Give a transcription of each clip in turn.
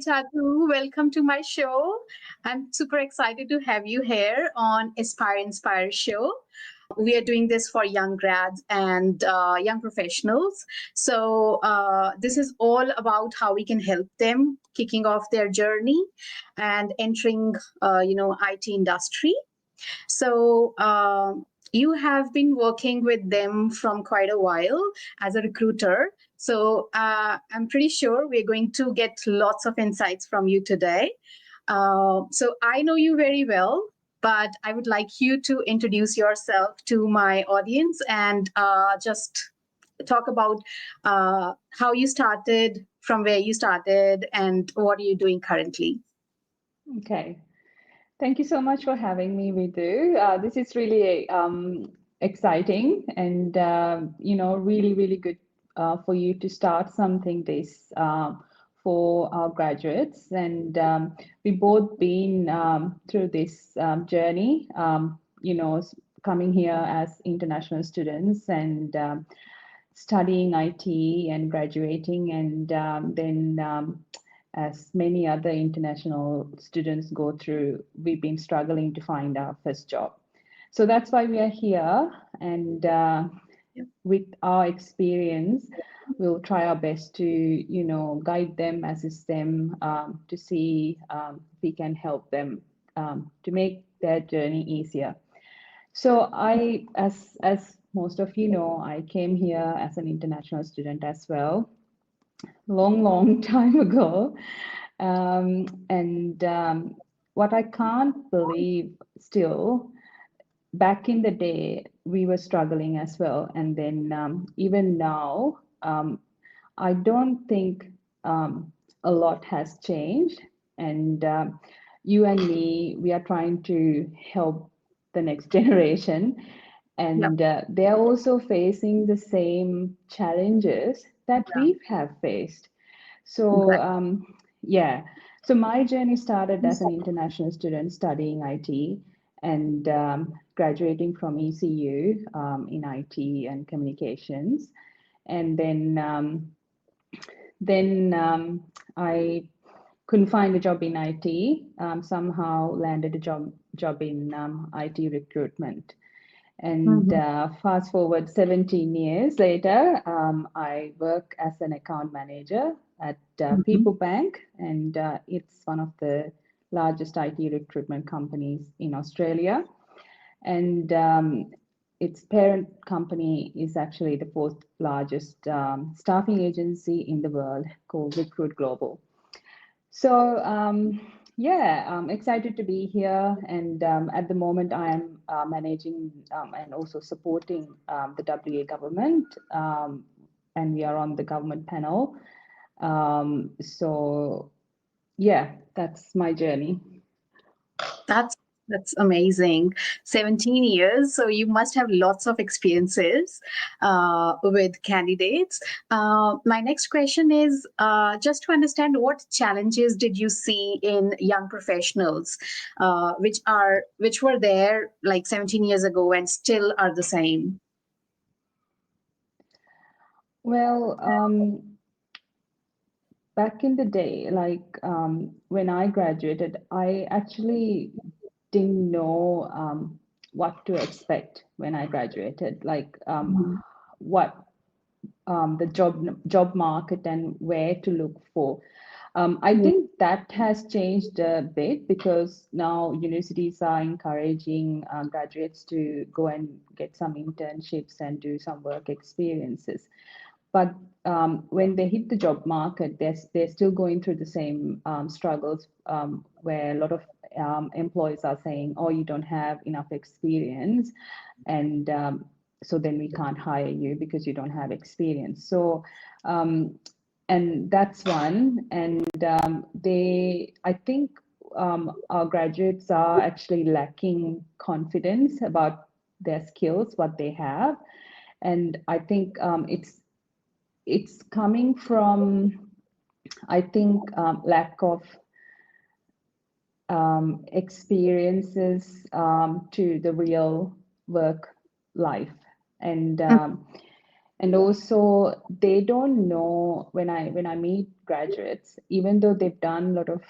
Chadu. Welcome to my show. I'm super excited to have you here on Aspire Inspire show. We are doing this for young grads and young professionals. This is all about how we can help them kicking off their journey and entering, IT industry. You have been working with them from quite a while as a recruiter. I'm pretty sure we're going to get lots of insights from you today. I know you very well, but I would like you to introduce yourself to my audience and just talk about how you started, from where you started, and what are you doing currently. Okay. Thank you so much for having me, Vidhu. This is really exciting and, really, really good for you to start something this for our graduates. And we both been through this journey, coming here as international students and studying IT and graduating and then as many other international students go through, we've been struggling to find our first job. So that's why we are here. And with our experience, we'll try our best to, guide them, assist them to see if we can help them to make their journey easier. So as most of you know, I came here as an international student as well, long time ago. What I can't believe still, back in the day, we were struggling as well. And then even now, I don't think a lot has changed. And you and me, we are trying to help the next generation. And they're also facing the same challenges that we have faced. So, yeah. So my journey started as an international student studying IT and graduating from ECU in IT and communications. And then I couldn't find a job in IT. Somehow landed a job in IT recruitment. And fast forward 17 years later, I work as an account manager at People Bank, and it's one of the largest IT recruitment companies in Australia. And its parent company is actually the fourth largest staffing agency in the world called Recruit Global. So yeah, I'm excited to be here. And at the moment, I'm managing and also supporting the WA government. And we are on the government panel. So yeah, that's my journey. That's amazing. 17 years. So you must have lots of experiences with candidates. My next question is just to understand, what challenges did you see in young professionals, which were there like 17 years ago and still are the same? Well, back in the day, like when I graduated, I actually didn't know what to expect when I graduated, like what the job market and where to look for. I think that has changed a bit because now universities are encouraging graduates to go and get some internships and do some work experiences. But when they hit the job market, they're still going through the same struggles where a lot of employees are saying, oh, you don't have enough experience. And so then we can't hire you because you don't have experience. So, and that's one. And I think our graduates are actually lacking confidence about their skills, what they have. And I think it's coming from, I think, lack of experiences to the real work life. And And also, they don't know when I meet graduates, even though they've done a lot of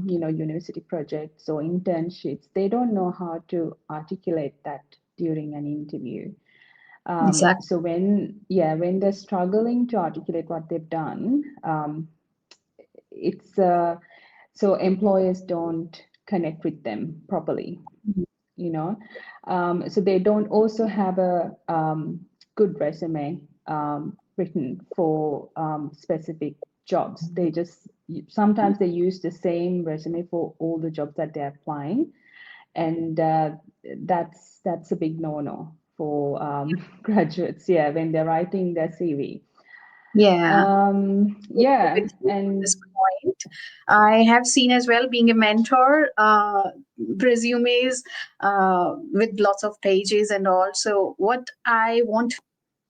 university projects or internships, they don't know how to articulate that during an interview. Exactly. So when they're struggling to articulate what they've done, it's so employers don't connect with them properly, you know. So they don't also have a good resume written for specific jobs. They just sometimes they use the same resume for all the jobs that they're applying, and that's a big no-no for graduates, yeah, when they're writing their CV. Yeah. Agree Yeah, with you on and this point. I have seen as well, being a mentor, resumes with lots of pages and all. So, what I want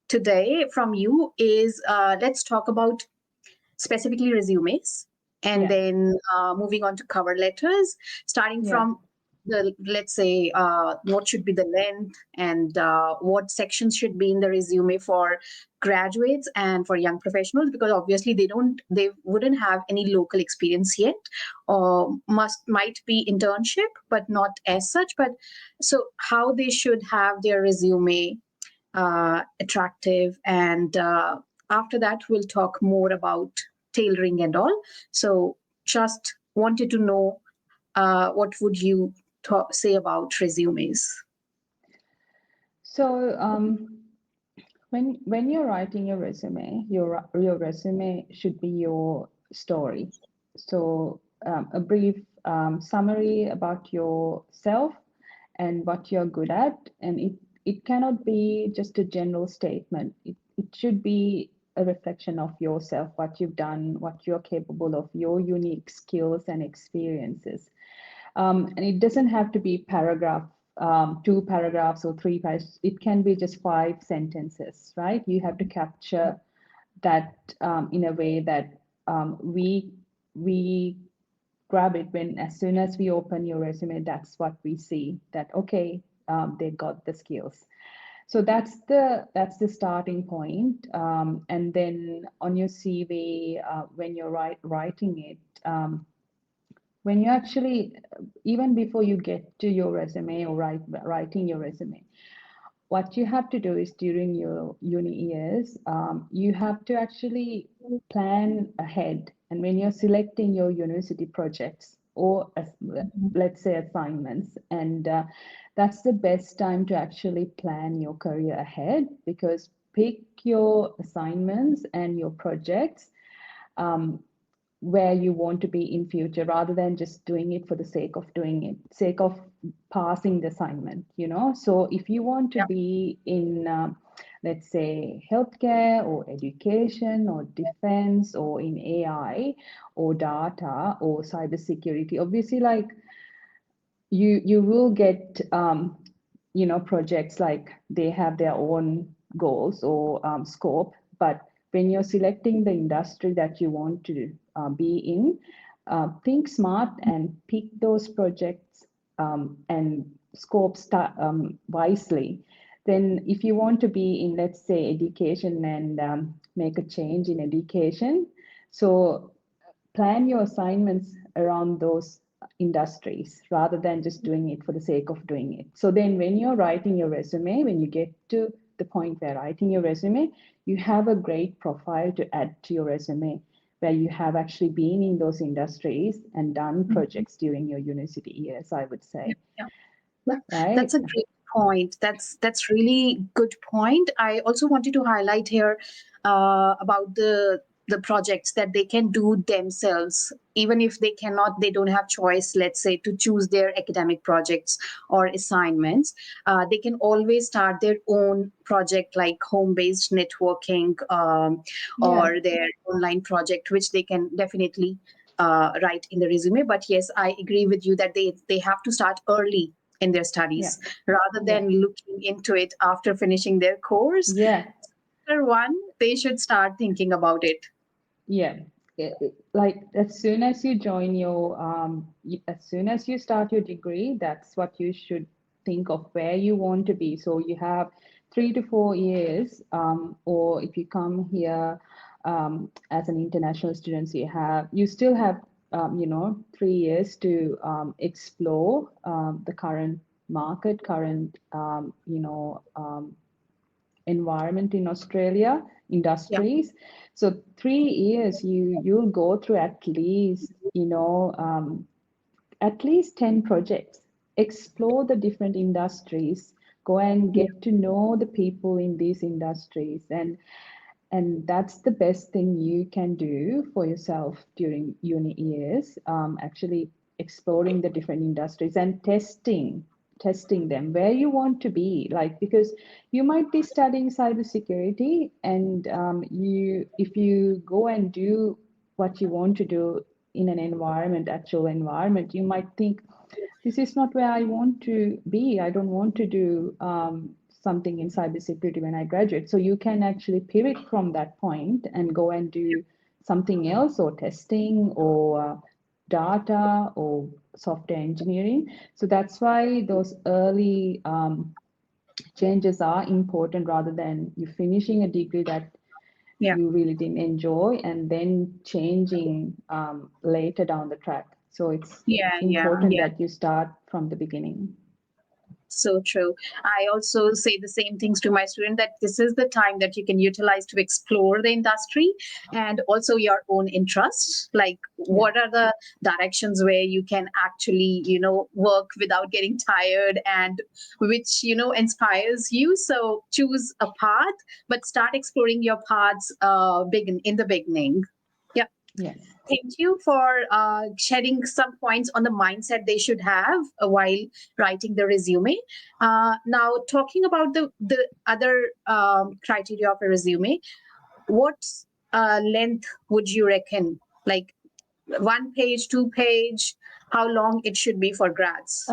today from you is, let's talk about specifically resumes, and yeah, then moving on to cover letters, starting yeah. from the, let's say, what should be the length, and what sections should be in the resume for graduates and for young professionals, because obviously they wouldn't have any local experience yet, or might be internship but not as such. But so how they should have their resume attractive, and after that we'll talk more about tailoring and all. So just wanted to know, what would you say about resumes? So when you're writing your resume, your resume should be your story. So a brief summary about yourself and what you're good at, and it cannot be just a general statement. It should be a reflection of yourself, what you've done, what you're capable of, your unique skills and experiences. And it doesn't have to be two paragraphs or three paragraphs. It can be just 5 sentences, right? You have to capture that in a way that we grab it when as soon as we open your resume. That's what we see. That okay, they got the skills. So that's the starting point. And then on your CV, when you're writing it. When you actually, even before you get to your resume or writing your resume, what you have to do is during your uni years, you have to actually plan ahead. And when you're selecting your university projects or let's say assignments, and that's the best time to actually plan your career ahead, because pick your assignments and your projects um, where you want to be in future, rather than just doing it for the sake of doing it, sake of passing the assignment. So if you want to Yeah. be in let's say healthcare or education or defense or in AI or data or cybersecurity, obviously, like you will get projects like they have their own goals or scope. But when you're selecting the industry that you want to be in, think smart and pick those projects and scope wisely. Then if you want to be in, let's say, education and make a change in education, so plan your assignments around those industries rather than just doing it for the sake of doing it. So then when you're writing your resume, when you get to the point where writing your resume, you have a great profile to add to your resume, where you have actually been in those industries and done Mhm. projects during your university years, I would Yeah, say, yeah. Yeah, right? that's a great point. That's really good point. I also wanted to highlight here about the projects that they can do themselves, even if they cannot, they don't have choice, let's say, to choose their academic projects or assignments. They can always start their own project, like home-based networking, Yeah, or their online project, which they can definitely write in the resume. But yes, I agree with you that they have to start early in their yeah, studies, rather yeah, than looking into it after finishing their course. yeah. After one, they should start thinking about it. Yeah, like as soon as you join your, as soon as you start your degree, that's what you should think of, where you want to be. So you have 3 to 4 years, or if you come here as an international student, you still have 3 years to explore the current market, current environment in Australia, Yeah. industries. So 3 years, you'll go through at least 10 projects, explore the different industries, go and Yeah. get to know the people in these industries, and that's the best thing you can do for yourself during uni years, actually exploring the different industries and testing them where you want to be, like, because you might be studying cybersecurity, and if you go and do what you want to do in an environment, actual environment, you might think, this is not where I want to be. I don't want to do something in cybersecurity when I graduate. So you can actually pivot from that point and go and do something else, or testing, or data, or software engineering. So that's why those early changes are important, rather than you finishing a degree that Yeah. you really didn't enjoy and then changing later down the track. So it's Yeah. Yeah. important Yeah. that you start from the beginning. So true. I also say the same things to my student, that this is the time that you can utilize to explore the industry and also your own interests. Like, Yeah. what are the directions where you can actually, work without getting tired, and which, inspires you. So choose a path, but start exploring your paths begin in the beginning. Yeah. Yes. Thank you for sharing some points on the mindset they should have while writing the resume. Now, talking about the other criteria of a resume, what length would you reckon? Like 1 page, 2 page? How long it should be for grads?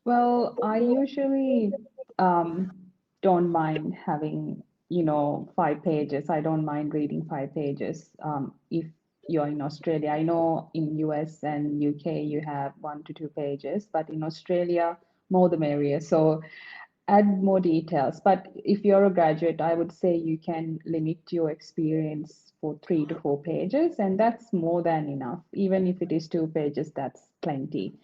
Well, I usually um, don't mind having, 5 pages. I don't mind reading 5 pages. If you're in Australia, I know in US and UK you have 1 to 2 pages, but in Australia, more the merrier. So add more details. But if you're a graduate, I would say you can limit your experience for 3 to 4 pages, and that's more than enough. Even if it is 2 pages, that's plenty.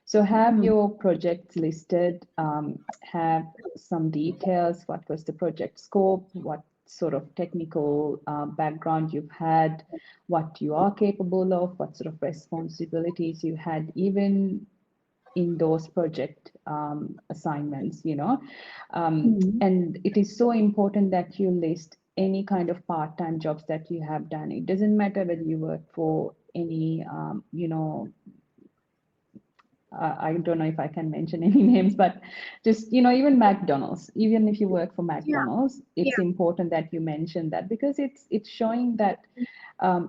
So have Mhm. your projects listed, have some details. What was the project scope? What sort of technical background you've had? What you are capable of? What sort of responsibilities you had, even in those project assignments, Mhm. and it is so important that you list any kind of part-time jobs that you have done. It doesn't matter whether you work for any, I don't know if I can mention any names, but just, even McDonald's, even if you work for Yeah. McDonald's, Yeah. it's important that you mention that, because it's showing that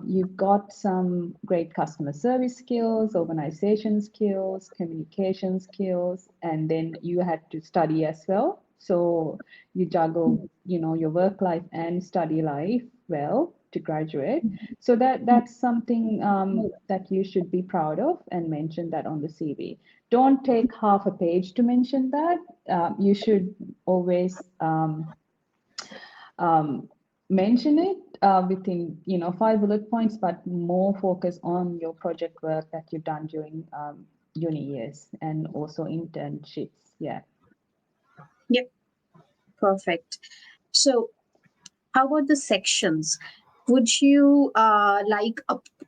you've got some great customer service skills, organization skills, communication skills, and then you had to study as well. So you juggle, your work life and study life well to graduate. So that's something that you should be proud of, and mention that on the CV. Don't take half a page to mention that. You should always um, mention it within 5 bullet points, but more focus on your project work that you've done during uni years, and also internships. Yeah. Yep. Perfect. So, how about the sections? Would you like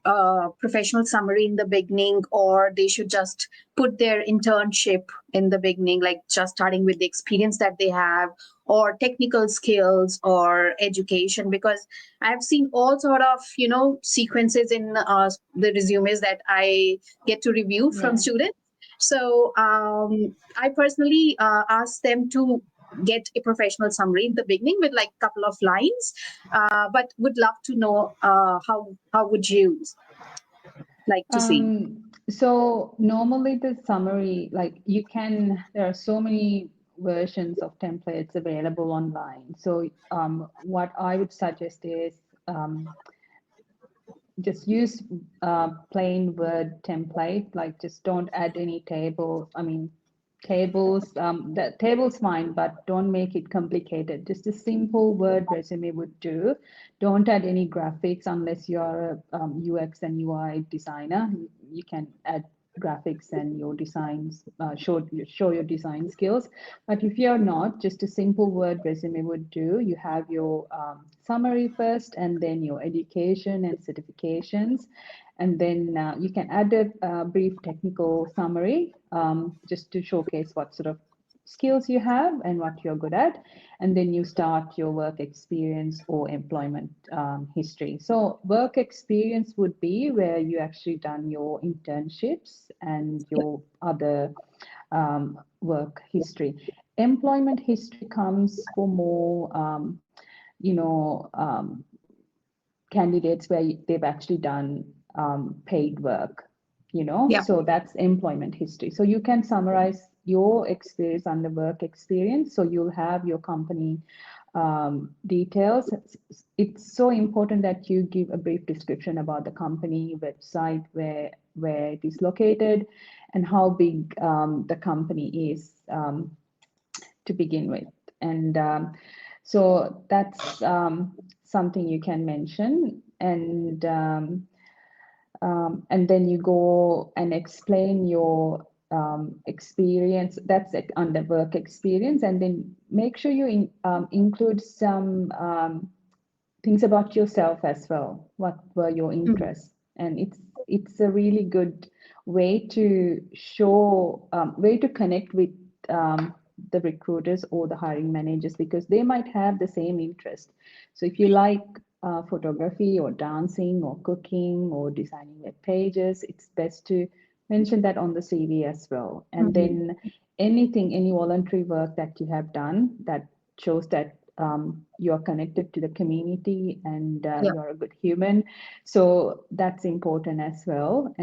a professional summary in the beginning, or they should just put their internship in the beginning, like just starting with the experience that they have, or technical skills, or education? Because I've seen all sort of sequences in the resumes that I get to review from Yeah. students. So I personally ask them to get a professional summary in the beginning with like a couple of lines, but would love to know how would you like to see? So normally the summary, like, there are so many versions of templates available online. So what I would suggest is just use plain Word template, like, just don't add any tables. I mean, Tables, the table's fine, but don't make it complicated. Just a simple Word resume would do. Don't add any graphics unless you're a UX and UI designer. You can add graphics and your designs, show your design skills. But if you're not, just a simple Word resume would do. You have your summary first, and then your education and certifications, and then you can add a brief technical summary just to showcase what sort of skills you have and what you're good at. And then you start your work experience or employment history. So work experience would be where you actually done your internships and your other work history. Employment history comes for more, you know, candidates where they've actually done paid work, Yeah. so that's employment history. So you can summarize your experience under work experience. So you'll have your company details. It's so important that you give a brief description about the company website, where it is located, and how big the company is to begin with. And so that's something you can mention. And then you go and explain your experience. That's it under work experience. And then make sure you include some things about yourself as well. What were your Mhm. interests? And it's a really good way to show, way to connect with the recruiters or the hiring managers, because they might have the same interest. So if you like photography or dancing or cooking or designing web pages, it's best to mention that on the CV as well. And Mhm. then any voluntary work that you have done that shows that you're connected to the community and Yeah. you're a good human. So that's important as well.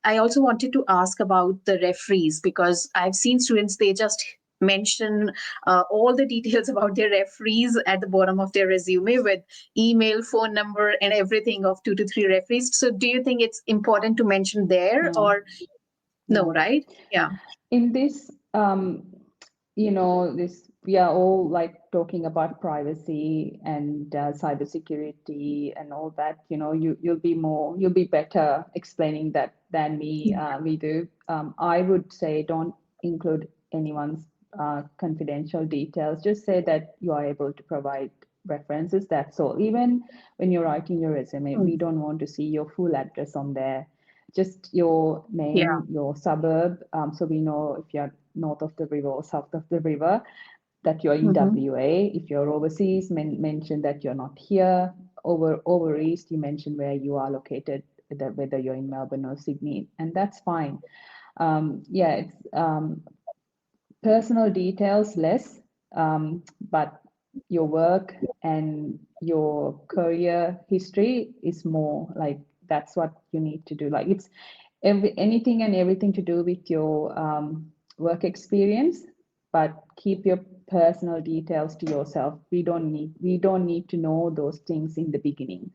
I also wanted to ask about the referees because I've seen students, they just mention all the details about their referees at the bottom of their resume with email, phone number, and everything of 2 to 3 referees. So, do you think it's important to mention there No, or no, no. right? Yeah. In this, this we are all like talking about privacy and cybersecurity and all that. You'll be better explaining that than me. We do. I would say don't include anyone's confidential details. Just say that you are able to provide references. That's all. Even when you're writing your resume, we Mm. don't want to see your full address on there, just your Yeah. name, your suburb, so we know if you're north of the river or south of the river, that you're in Hmm. WA. If you're overseas, mention that you're not here. Over east, you mention where you are located, whether you're in Melbourne or Sydney, and that's fine. Yeah, it's personal details less, but your work and your career history is more. Like that's what you need to do. Like it's anything and everything to do with your work experience, but keep your personal details to yourself. We don't need to know those things in the beginning,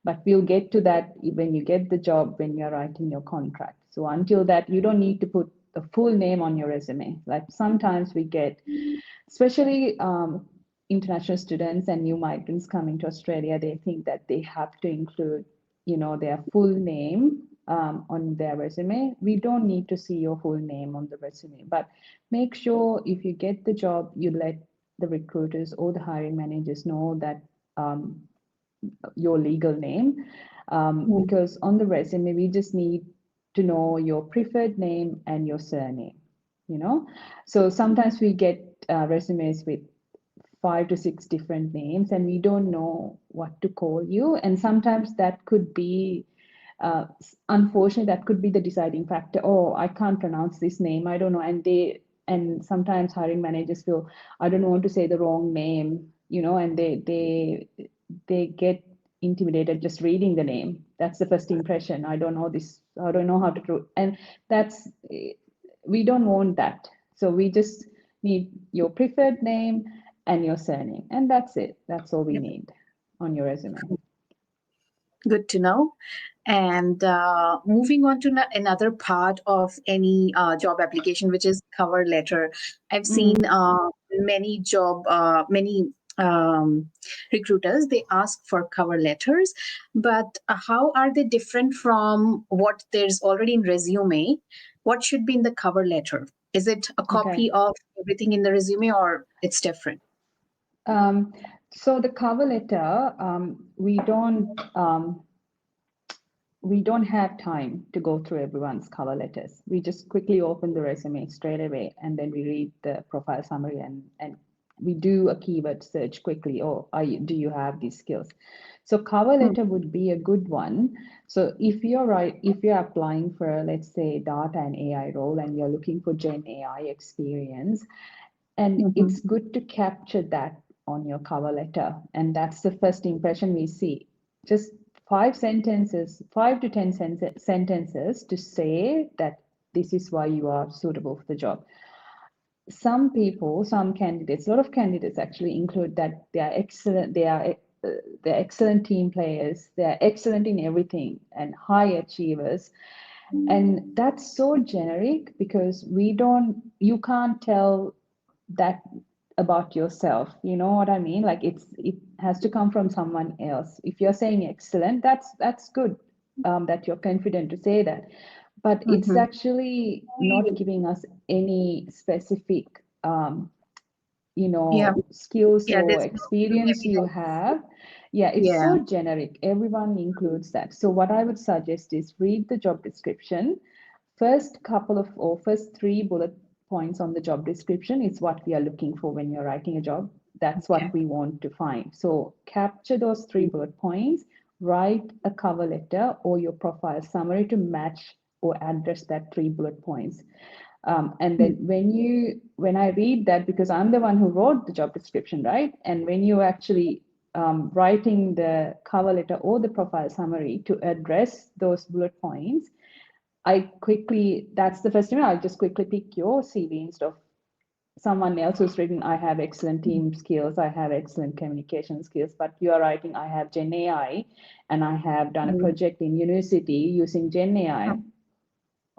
but we'll get to that when you get the job, when you're writing your contract. So until that, you don't need to put the full name on your resume. Like sometimes we get, especially international students and new migrants coming to Australia, they think that they have to include, their full name on their resume. We don't need to see your full name on the resume, but make sure if you get the job, you let the recruiters or the hiring managers know that your legal name, Mm. because on the resume, we just need to know your preferred name and your surname, you know? So sometimes we get resumes with 5 to 6 different names and we don't know what to call you. And sometimes that could be, unfortunately, that could be the deciding factor. Oh, I can't pronounce this name. I don't know. And sometimes hiring managers feel, I don't want to say the wrong name, and they get intimidated just reading the name. That's the first impression. I don't know this. I don't know how to do. And that's we don't want that. So we just need your preferred name and your surname, and that's it. That's all we Yeah. need on your resume. Good to know. And moving on to another part of any job application, which is cover letter. I've seen Mm, many recruiters, they ask for cover letters, but how are they different from what there's already in resume? What should be in the cover letter? Is it a okay. copy of everything in the resume or it's different? Um, so the cover letter, we don't have time to go through everyone's cover letters. We just quickly open the resume straight away, and then we read the profile summary, and we do a keyword search quickly. Oh, do you have these skills? So cover Mm, letter would be a good one. So if you're applying for, let's say, data and AI role, and you're looking for Gen AI experience, and mhm. it's good to capture that on your cover letter. And that's the first impression we see. Just 5 sentences, 5 to 10 sentences to say that this is why you are suitable for the job. Some people, some candidates, a lot of candidates actually include that they are excellent, they're excellent team players, they're excellent in everything and high achievers. And that's so generic because you can't tell that about yourself. You know what I mean? Like it has to come from someone else. If you're saying excellent, that's good, that you're confident to say that. But it's Mhm. actually not giving us any specific, Yeah, skills yeah, or there's no experience you evidence. have. Yeah, it's Yeah. so generic. Everyone includes that. So what I would suggest is read the job description. First 3 bullet points on the job description is what we are looking for when you're writing a job. That's Okay. what we want to find. So capture those 3 bullet points, write a cover letter or your profile summary to match or address that 3 bullet points. And then when I read that, because I'm the one who wrote the job description, right? And when you actually writing the cover letter or the profile summary to address those bullet points, that's the first thing, I'll just quickly pick your CV instead of someone else who's written, I have excellent team skills, I have excellent communication skills, but you are writing, I have Gen AI and I have done a Mm. project in university using Gen AI.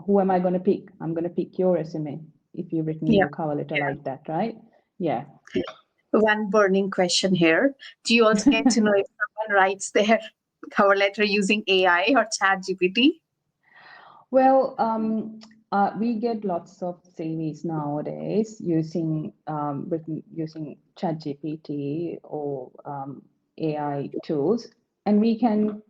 Who am I going to pick? I'm going to pick your resume if you've written Yeah. your cover letter Yeah. like that, right? Yeah. One burning question here. Do you also get to know if someone writes their cover letter using AI or Chat GPT? Well, we get lots of CVs nowadays using ChatGPT or AI tools, and we can,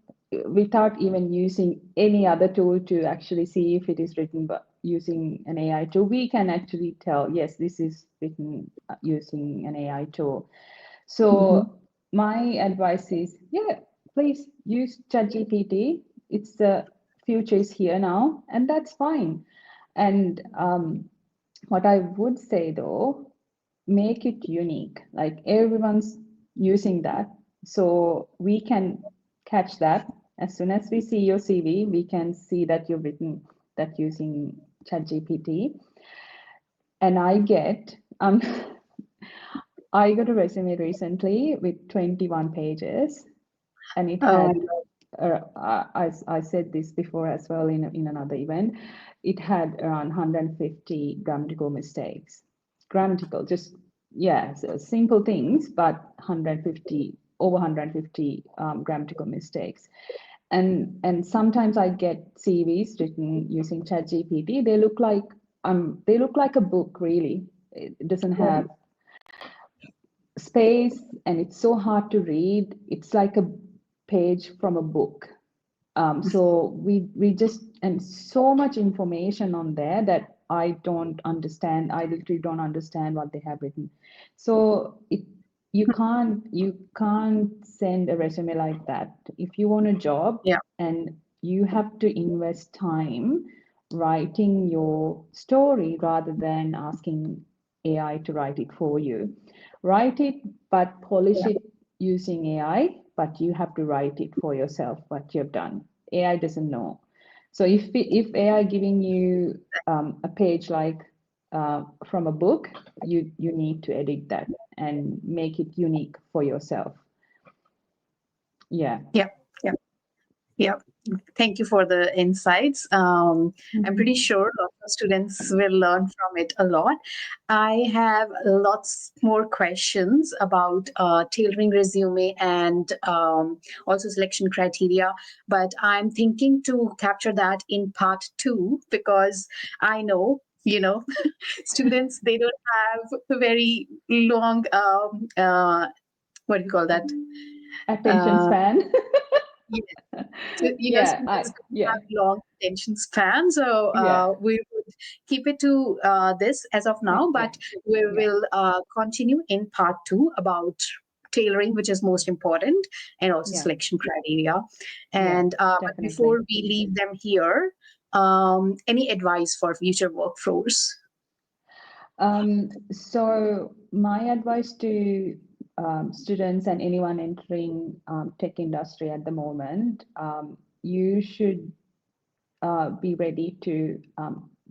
without even using any other tool to actually see if it is written, but using an AI tool, we can actually tell, yes, this is written using an AI tool. Mm-hmm. So my advice is, yeah, please use ChatGPT. It's the future is here now, and that's fine. And what I would say though, make it unique. Like everyone's using that, so we can catch that as soon as we see your CV. We can see that you've written that using ChatGPT. And I got a resume recently with 21 pages, and it Oh, had, I said this before as well in another event, it had around 150 grammatical mistakes. Grammatical, just, yeah, so simple things, but over 150 grammatical mistakes. And sometimes I get CVs written using ChatGPT. They look like a book, really. It doesn't have space and it's so hard to read. It's like a page from a book. So we just, and so much information on there that I don't understand. I literally don't understand what they have written. So you can't send a resume like that. If you want a job, yeah. and you have to invest time writing your story rather than asking AI to write it for you. Write it, but polish it using AI, but you have to write it for yourself, what you've done. AI doesn't know. So if AI giving you a page like from a book, you need to edit that and make it unique for yourself. Yeah. Yeah. Yeah. Yeah. Thank you for the insights. I'm pretty Mhm. sure lots of students will learn from it a lot. I have lots more questions about tailoring resume and also selection criteria, but I'm thinking to capture that in part two because I know, students, they don't have a very long, what do you call that? Attention Uh, span. yes. So, Yeah, students don't yeah, have long attention span. So yeah, we would keep it to this as of now, yeah, but we yeah, will continue in part two about tailoring, which is most important, and also yeah, selection criteria. yeah, And but before definitely. we leave them here, any advice for future workforce? So my advice to students and anyone entering tech industry at the moment, you should be ready to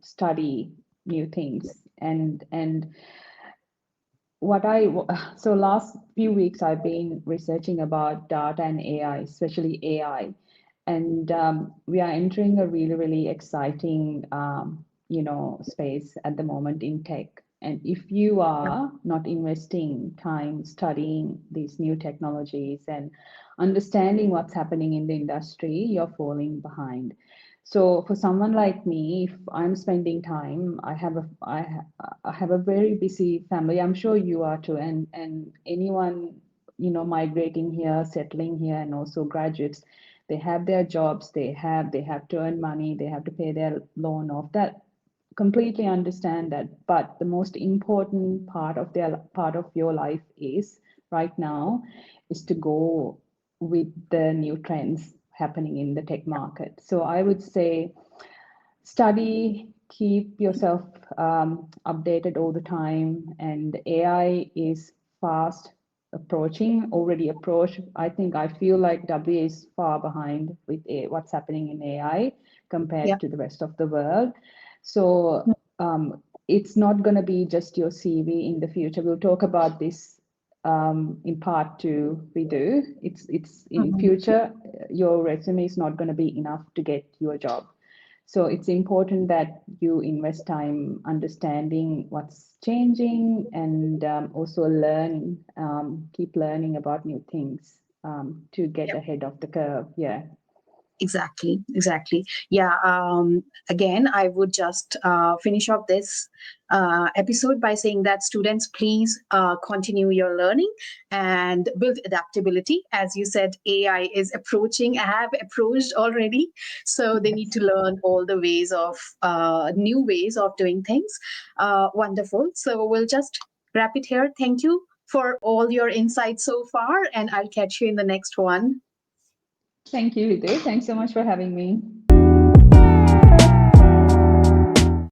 study new things and what I so last few weeks I've been researching about data and AI, especially AI, and we are entering a really exciting space at the moment in tech. And if you are not investing time studying these new technologies and understanding what's happening in the industry, you're falling behind. So for someone like me, if I'm spending time, I have a very busy family. I'm sure you are too, and anyone migrating here, settling here, and also graduates, they have their jobs, they have to earn money, they have to pay their loan off. That completely understand that. But the most important part of your life is right now is to go with the new trends happening in the tech market. So I would say study, keep yourself updated all the time, and AI is fast approaching, already approached. I feel like WA is far behind with what's happening in AI Yeah. compared to the rest of the world. So it's not going to be just your CV in the future. We'll talk about this in part two. We do. It's in Mhm. future. Your resume is not going to be enough to get you a job. So it's important that you invest time understanding what's changing and also keep learning about new things to get ahead of the curve. Yeah. Exactly, exactly. Yeah. Again, I would just finish off this episode by saying that students, please continue your learning and build adaptability. As you said, AI is approaching, have approached already. So they need Yes. to learn all the ways of new ways of doing things. Wonderful. So we'll just wrap it here. Thank you for all your insights so far, and I'll catch you in the next one. Thank you, Ritu. Thanks so much for having me.